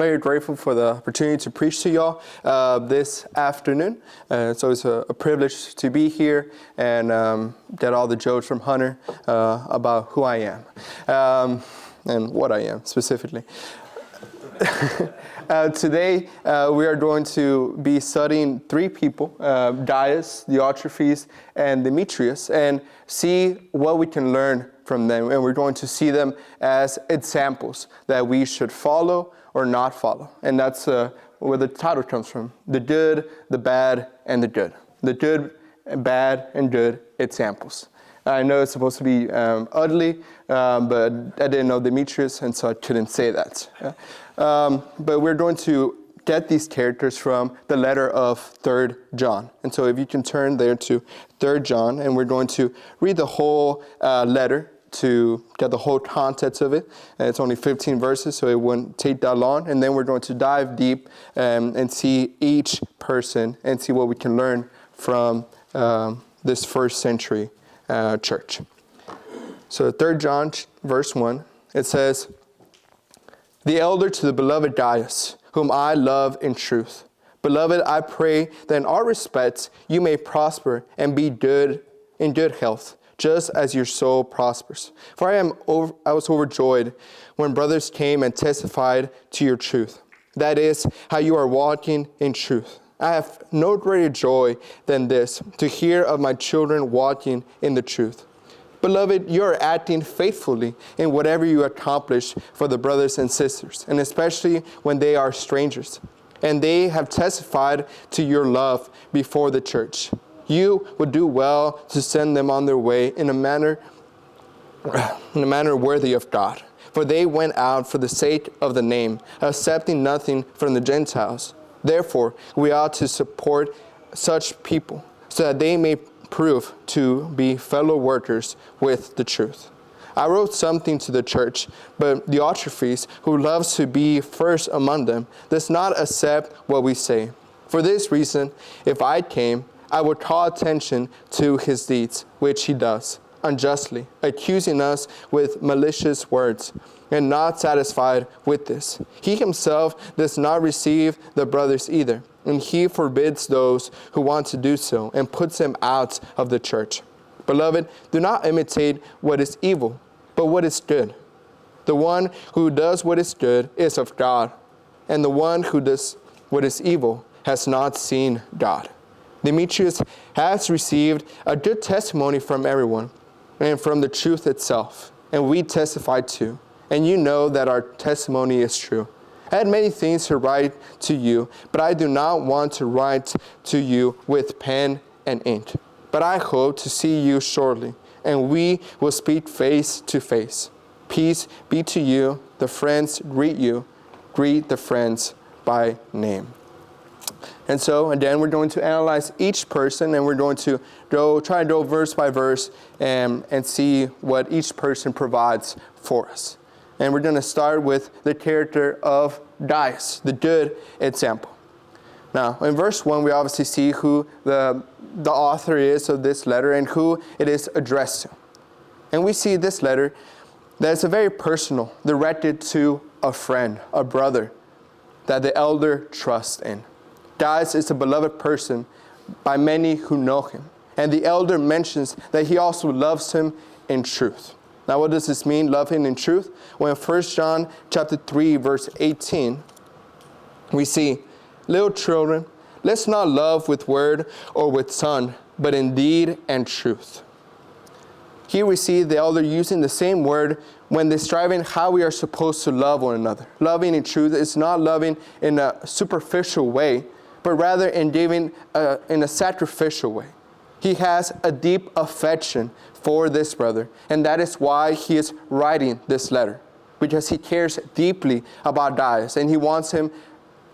Very grateful for the opportunity to preach to y'all this afternoon. It's always a privilege to be here and get all the jokes from Hunter about who I am and what I am specifically. Today we are going to be studying three people, Gaius, Diotrephes, and Demetrius, and see what we can learn from them. And we're going to see them as examples that we should follow or not follow. And that's where the title comes from. The good, the bad, and the good. The good, bad, and good examples. I know it's supposed to be ugly, but I didn't know Demetrius, and so I couldn't say that. But we're going to get these characters from the letter of 3 John. And so if you can turn there to 3 John, and we're going to read the whole letter to get the whole context of it. And it's only 15 verses, so it wouldn't take that long. And then we're going to dive deep and see each person and see what we can learn from this first century church. So 3 John verse 1, it says, "The elder to the beloved Gaius, whom I love in truth. Beloved, I pray that in all respects you may prosper and be good in good health, just as your soul prospers. For I was overjoyed when brothers came and testified to your truth. That is, how you are walking in truth. I have no greater joy than this, to hear of my children walking in the truth. Beloved, you are acting faithfully in whatever you accomplish for the brothers and sisters, and especially when they are strangers. And they have testified to your love before the church. You would do well to send them on their way in a manner worthy of God. For they went out for the sake of the name, accepting nothing from the Gentiles. Therefore, we ought to support such people, so that they may prove to be fellow workers with the truth. I wrote something to the church, but Diotrephes, who loves to be first among them, does not accept what we say. For this reason, if I came, I would call attention to his deeds, which he does, unjustly, accusing us with malicious words, and not satisfied with this. He himself does not receive the brothers either, and he forbids those who want to do so, and puts them out of the church. Beloved, do not imitate what is evil, but what is good. The one who does what is good is of God, and the one who does what is evil has not seen God. Demetrius has received a good testimony from everyone and from the truth itself, and we testify too. And you know that our testimony is true. I had many things to write to you, but I do not want to write to you with pen and ink. But I hope to see you shortly, and we will speak face to face. Peace be to you. The friends greet you. Greet the friends by name." And so, again, we're going to analyze each person, and we're going to try to go verse by verse and see what each person provides for us. And we're going to start with the character of Gaius, the good example. Now, in verse 1, we obviously see who the author is of this letter and who it is addressed to. And we see this letter that it's a very personal, directed to a friend, a brother, that the elder trusts in. Gaius is a beloved person by many who know him. And the elder mentions that he also loves him in truth. Now, what does this mean, love him in truth? Well, in 1 John chapter 3, verse 18, we see, "Little children, let's not love with word or with tongue, but in deed and truth." Here we see the elder using the same word when describing how we are supposed to love one another. Loving in truth is not loving in a superficial way, but rather in giving in a sacrificial way. He has a deep affection for this brother, and that is why he is writing this letter, because he cares deeply about Gaius, and he wants him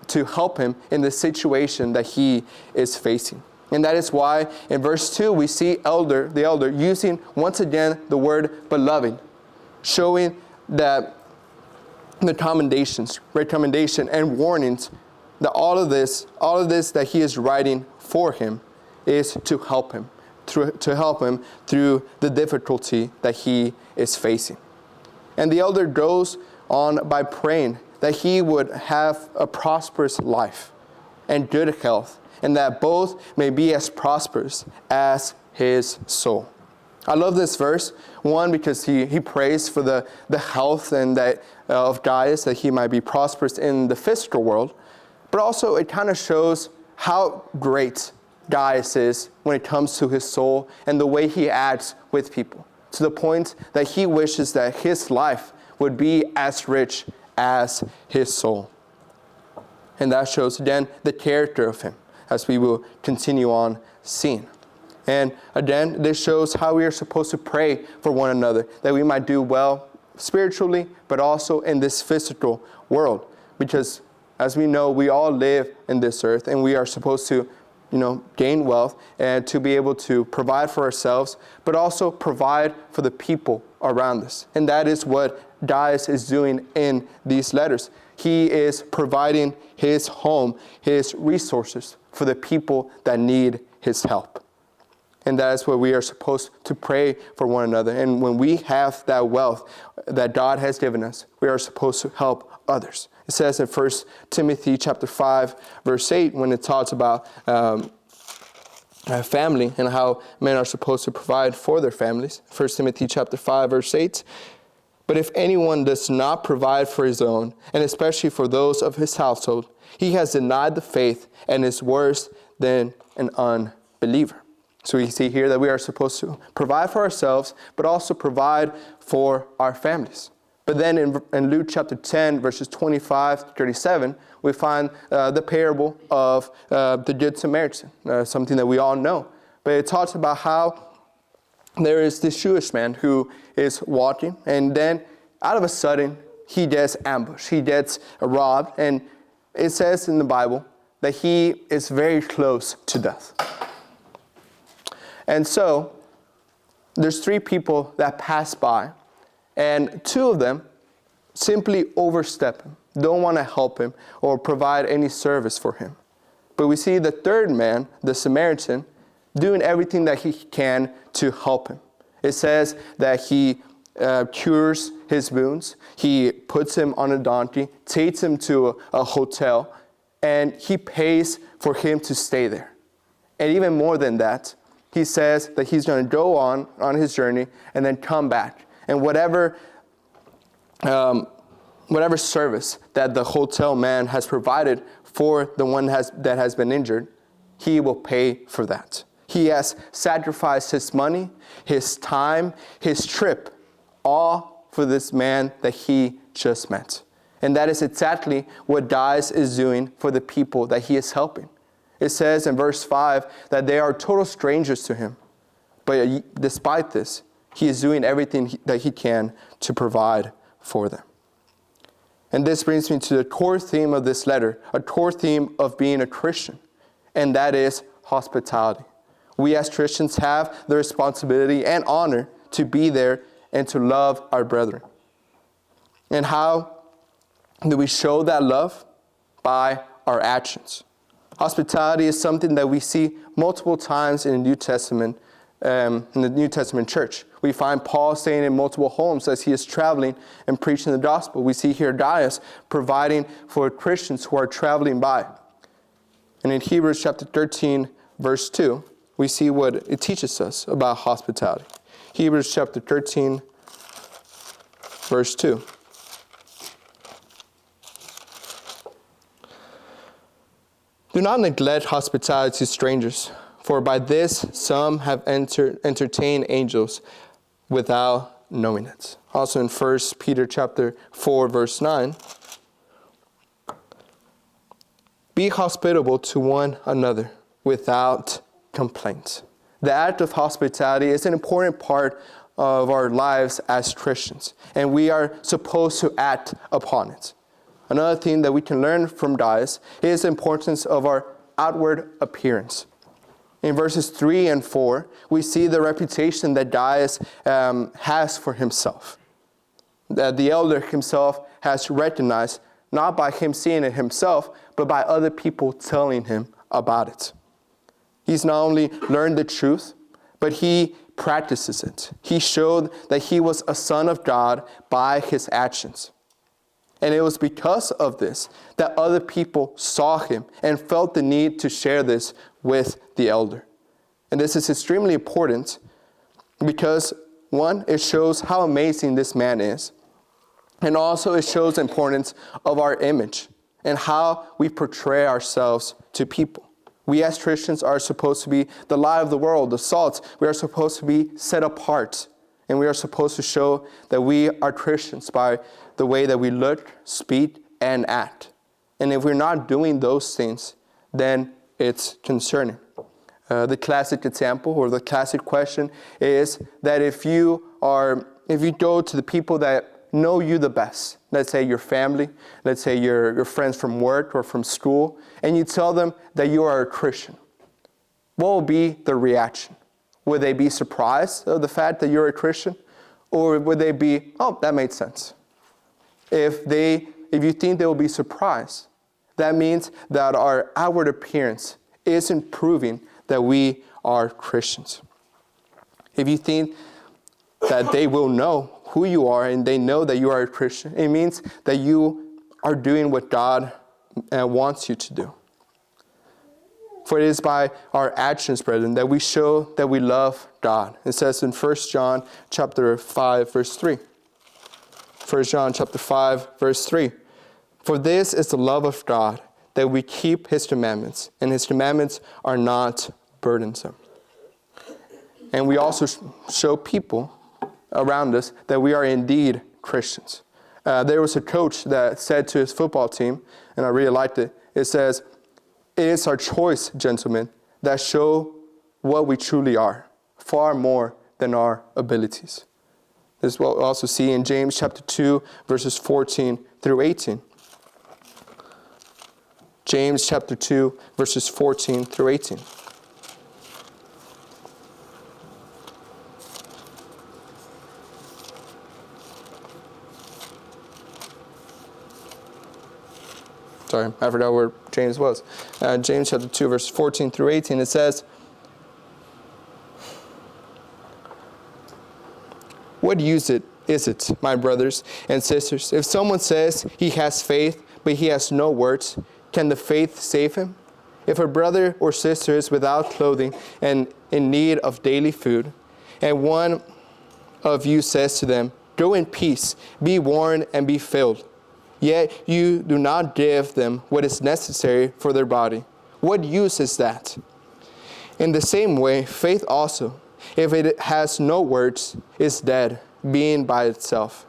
to help him in the situation that he is facing. And that is why in verse 2 we see the elder using once again the word beloved, showing that the recommendation and warnings that all of this that he is writing for him is to help him through the difficulty that he is facing. And the elder goes on by praying that that he would have a prosperous life and good health, and that both may be as prosperous as his soul. I love this verse, one, because he prays for the health and that of Gaius, that he might be prosperous in the physical world, but also it kind of shows how great Gaius is when it comes to his soul and the way he acts with people, to the point that he wishes that his life would be as rich as his soul. And that shows, again, the character of him, as we will continue on seeing. And again, this shows how we are supposed to pray for one another, that we might do well spiritually, but also in this physical world. Because as we know, we all live in this earth, and we are supposed to, gain wealth and to be able to provide for ourselves, but also provide for the people around us. And that is what Gaius is doing in these letters. He is providing his home, his resources for the people that need his help. And that is what we are supposed to pray for one another. And when we have that wealth that God has given us, we are supposed to help others. It says in 1 Timothy chapter 5, verse 8, when it talks about family and how men are supposed to provide for their families. 1 Timothy chapter 5, verse 8. But if anyone does not provide for his own, and especially for those of his household, he has denied the faith and is worse than an unbeliever. So we see here that we are supposed to provide for ourselves, but also provide for our families. But then in Luke chapter 10, verses 25 to 37, we find the parable of the Good Samaritan, something that we all know. But it talks about how there is this Jewish man who is walking, and then out of a sudden, he gets ambushed. He gets robbed, and it says in the Bible that he is very close to death. And so, there's 3 people that pass by, and 2 of them simply overstep him, don't want to help him or provide any service for him. But we see the 3rd man, the Samaritan, doing everything that he can to help him. It says that he cures his wounds, he puts him on a donkey, takes him to a hotel, and he pays for him to stay there. And even more than that, he says that he's going to go on his journey and then come back. And whatever service that the hotel man has provided for the one that has been injured, he will pay for that. He has sacrificed his money, his time, his trip, all for this man that he just met. And that is exactly what Gaius is doing for the people that he is helping. It says in verse 5 that they are total strangers to him. But despite this, he is doing everything that he can to provide for them. And this brings me to the core theme of this letter, a core theme of being a Christian, and that is hospitality. We as Christians have the responsibility and honor to be there and to love our brethren. And how do we show that love? By our actions. Hospitality is something that we see multiple times in the New Testament church. We find Paul staying in multiple homes as he is traveling and preaching the gospel. We see here Gaius providing for Christians who are traveling by. And in Hebrews chapter 13, verse 2, we see what it teaches us about hospitality. Hebrews chapter 13, verse 2. Do not neglect hospitality to strangers, for by this some have entertained angels without knowing it. Also in 1 Peter chapter 4, verse 9. Be hospitable to one another without complaint. The act of hospitality is an important part of our lives as Christians, and we are supposed to act upon it. Another thing that we can learn from Gaius is the importance of our outward appearance. In verses 3 and 4, we see the reputation that Gaius has for himself. That the elder himself has recognized, not by him seeing it himself, but by other people telling him about it. He's not only learned the truth, but he practices it. He showed that he was a son of God by his actions. And it was because of this that other people saw him and felt the need to share this with the elder. And this is extremely important because, one, it shows how amazing this man is. And also it shows the importance of our image and how we portray ourselves to people. We as Christians are supposed to be the light of the world, the salt. We are supposed to be set apart. And we are supposed to show that we are Christians by the way that we look, speak, and act. And if we're not doing those things, then it's concerning. The classic example or the classic question is that if you go to the people that know you the best, let's say your family, let's say your friends from work or from school, and you tell them that you are a Christian, what will be the reaction? Would they be surprised of the fact that you're a Christian? Or would they be, oh, that made sense? If you think they will be surprised, that means that our outward appearance isn't proving that we are Christians. If you think that they will know who you are and they know that you are a Christian, it means that you are doing what God wants you to do. For it is by our actions, brethren, that we show that we love God. It says in 1 John chapter 5, verse 3. 1 John chapter 5, verse 3. For this is the love of God, that we keep his commandments, and his commandments are not burdensome. And we also show people around us that we are indeed Christians. There was a coach that said to his football team, and I really liked it, it says, "It is our choice, gentlemen, that show what we truly are, far more than our abilities." This is what we also see in James chapter 2, verses 14 through 18. James chapter 2, verses 14 through 18. Sorry, I forgot where James was. James chapter 2, verse 14 through 18, it says, "What use is it, my brothers and sisters, if someone says he has faith, but he has no works, can the faith save him? If a brother or sister is without clothing and in need of daily food, and one of you says to them, 'Go in peace, be warmed and be filled,' yet you do not give them what is necessary for their body, what use is that? In the same way, faith also, if it has no works, is dead, being by itself.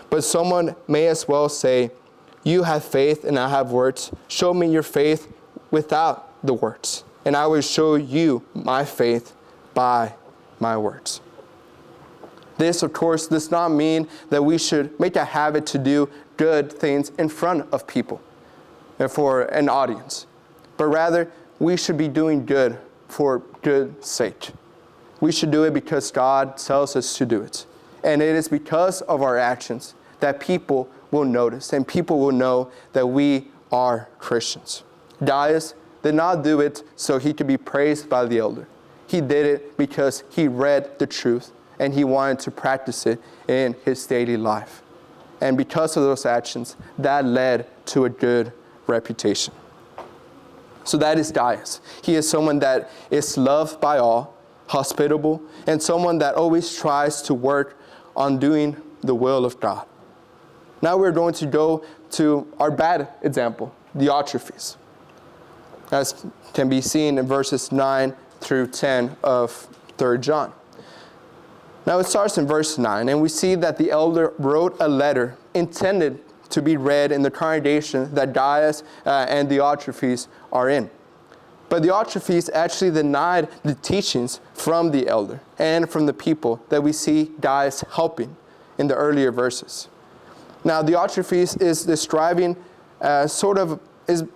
But someone may as well say, 'You have faith and I have works. Show me your faith without the works, and I will show you my faith by my works.'" This, of course, does not mean that we should make a habit to do good things in front of people and for an audience, but rather we should be doing good for good sake. We should do it because God tells us to do it. And it is because of our actions that people will notice and people will know that we are Christians. Gaius did not do it so he could be praised by the elder. He did it because he read the truth and he wanted to practice it in his daily life. And because of those actions, that led to a good reputation. So that is Gaius. He is someone that is loved by all, hospitable, and someone that always tries to work on doing the will of God. Now we're going to go to our bad example, Diotrephes, as can be seen in verses 9 through 10 of 3 John. Now it starts in verse 9, and we see that the elder wrote a letter intended to be read in the congregation that Gaius and Diotrephes are in. But Diotrephes actually denied the teachings from the elder and from the people that we see Gaius helping in the earlier verses. Now Diotrephes is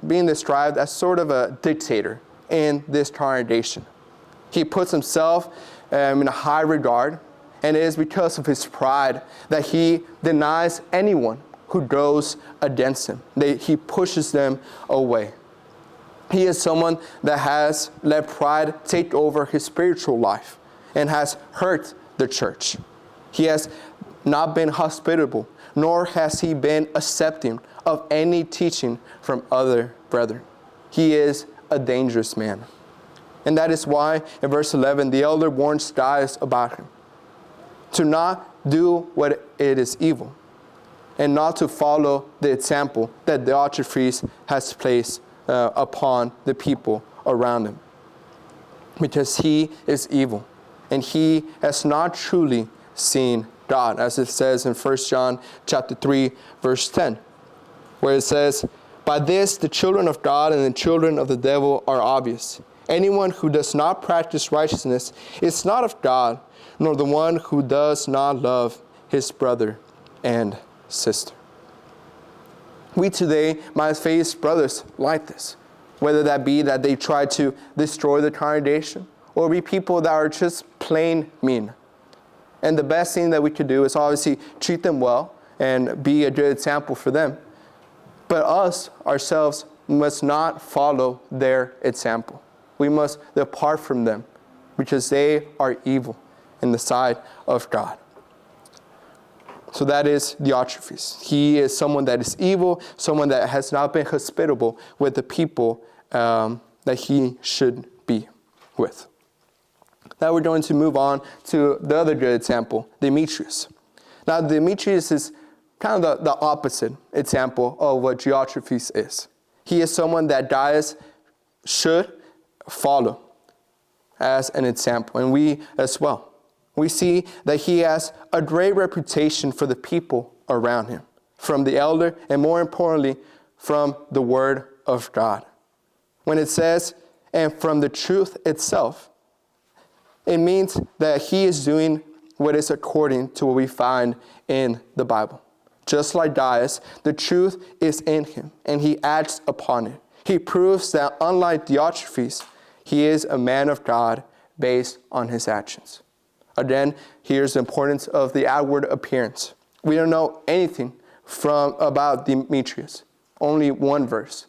being described as sort of a dictator in this congregation. He puts himself in a high regard, and it is because of his pride that he denies anyone who goes against him. He pushes them away. He is someone that has let pride take over his spiritual life and has hurt the church. He has not been hospitable, nor has he been accepting of any teaching from other brethren. He is a dangerous man. And that is why, in verse 11, the elder warns Gaius about him, to not do what it is evil, and not to follow the example that Diotrephes has placed upon the people around him. Because he is evil, and he has not truly seen God, as it says in 1 John chapter 3, verse 10, where it says, "By this the children of God and the children of the devil are obvious. Anyone who does not practice righteousness is not of God, nor the one who does not love his brother and sister." We today might face brothers like this, whether that be that they try to destroy the congregation, or be people that are just plain mean. And the best thing that we could do is obviously treat them well and be a good example for them. But us, ourselves, must not follow their example. We must depart from them, because they are evil in the sight of God. So that is Diotrephes. He is someone that is evil, someone that has not been hospitable with the people that he should be with. Now we're going to move on to the other good example, Demetrius. Now Demetrius is kind of the opposite example of what Diotrephes is. He is someone that Gaius should follow as an example, and we as well. We see that he has a great reputation for the people around him, from the elder, and more importantly, from the word of God. When it says, "and from the truth itself," it means that he is doing what is according to what we find in the Bible. Just like Gaius, the truth is in him, and he acts upon it. He proves that unlike Diotrephes, he is a man of God based on his actions. Again, here's the importance of the outward appearance. We don't know anything about Demetrius, only one verse.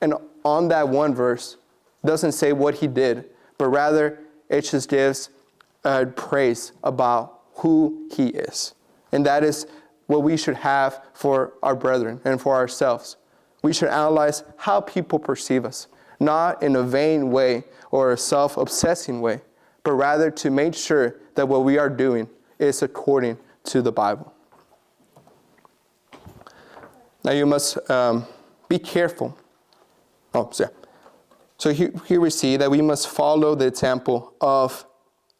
And on that one verse, doesn't say what he did, but rather it just gives praise about who he is. And that is what we should have for our brethren and for ourselves. We should analyze how people perceive us, not in a vain way or a self-obsessing way, but rather to make sure that what we are doing is according to the Bible. Now you must be careful. So here we see that we must follow the example of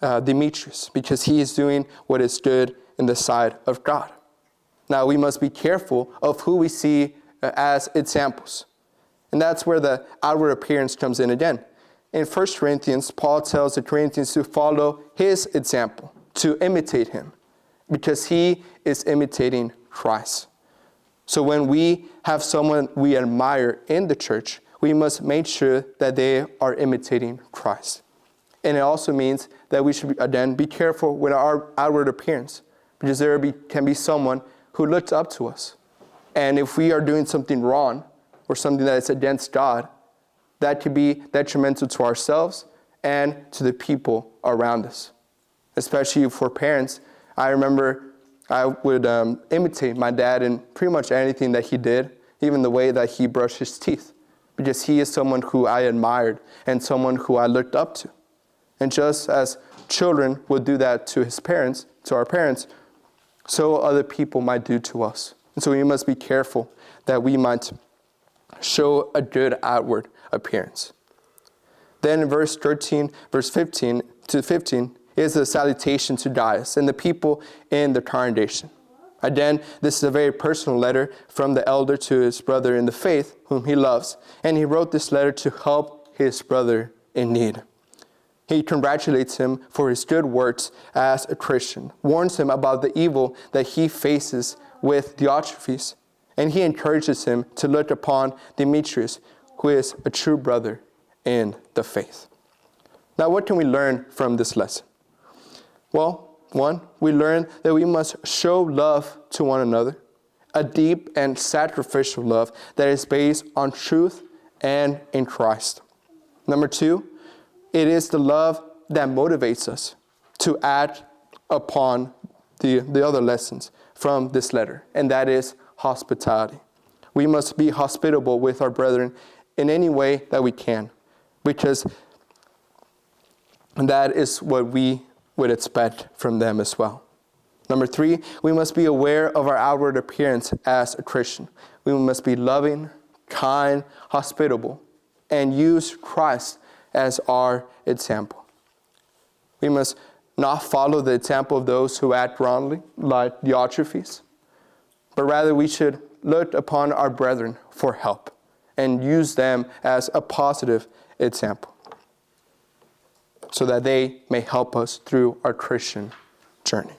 Demetrius, because he is doing what is good in the sight of God. Now we must be careful of who we see as examples. And that's where the outward appearance comes in again. In 1 Corinthians, Paul tells the Corinthians to follow his example, to imitate him, because he is imitating Christ. So when we have someone we admire in the church, we must make sure that they are imitating Christ. And it also means that we should, again, be careful with our outward appearance, because there can be someone who looks up to us. And if we are doing something wrong or something that is against God, that could be detrimental to ourselves and to the people around us. Especially for parents, I remember I would imitate my dad in pretty much anything that he did, even the way that he brushed his teeth, because he is someone who I admired and someone who I looked up to. And just as children would do that to our parents, so other people might do to us. And so we must be careful that we might show a good outward appearance. Then in verse 15 is the salutation to Gaius and the people in the congregation. Again, this is a very personal letter from the elder to his brother in the faith, whom he loves. And he wrote this letter to help his brother in need. He congratulates him for his good works as a Christian, warns him about the evil that he faces with Diotrephes, and he encourages him to look upon Demetrius, who is a true brother in the faith. Now, what can we learn from this lesson? Well, one, we learn that we must show love to one another, a deep and sacrificial love that is based on truth and in Christ. Number two, it is the love that motivates us to act upon the other lessons from this letter, and that is hospitality. We must be hospitable with our brethren in any way that we can, because that is what we would expect from them as well. Number 3, we must be aware of our outward appearance as a Christian. We must be loving, kind, hospitable, and use Christ as our example. We must not follow the example of those who act wrongly, like Diotrephes, but rather we should look upon our brethren for help and use them as a positive example so that they may help us through our Christian journey.